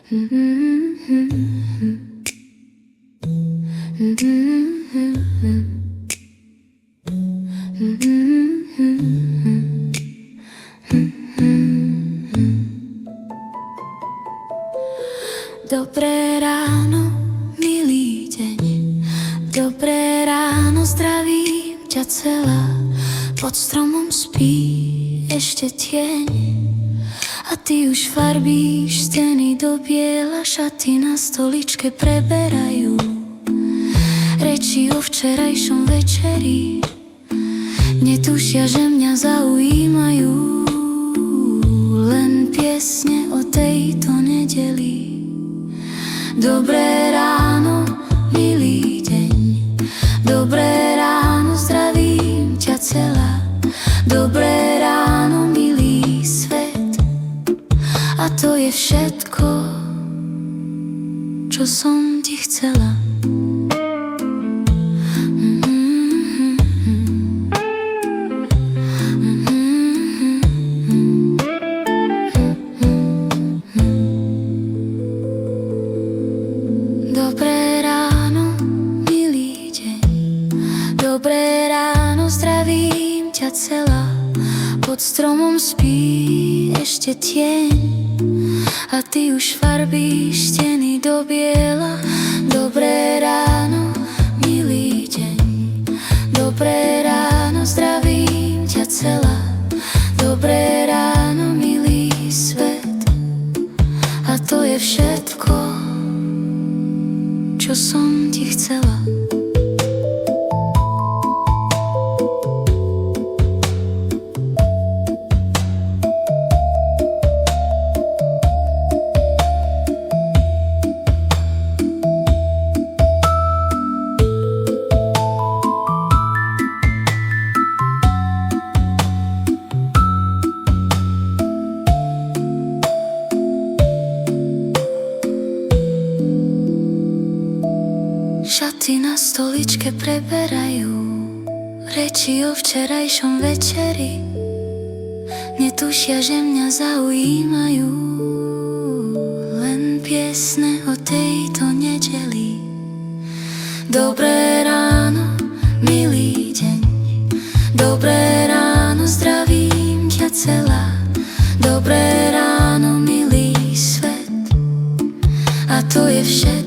Dobré ráno, milý deň. Dobré ráno, zdravím ťa celá. Pod stromom spí ešte tieň a ty už farbíš steny do biela. Šaty na stoličke preberajú reči o včerajšom večeri. Netušia, že mňa zaujímajú len piesne o tejto nedeli. Dobré ráno, milý deň. Dobré ráno, zdravím ťa celá. Dobré ráno, milý svet. A to je všetko, čo som ti chcela. Dobré ráno, milý deň. Dobré ráno, zdravím ťa celá. Pod stromom spí ešte tieň a ty už farbíš steny do biela. Dobré ráno, milý deň. Dobré ráno, zdravím ťa celá. Dobré ráno, milý svet. A to je všetko, čo som ti chcela. Šaty na stoličke preberajú reči o včerajšom večeri. Netušia, že mňa zaujímajú len piesne o tejto nedeli. Dobré ráno, milý deň. Dobré ráno, zdravím ťa celá. Dobré ráno, milý svet. A to je všetko,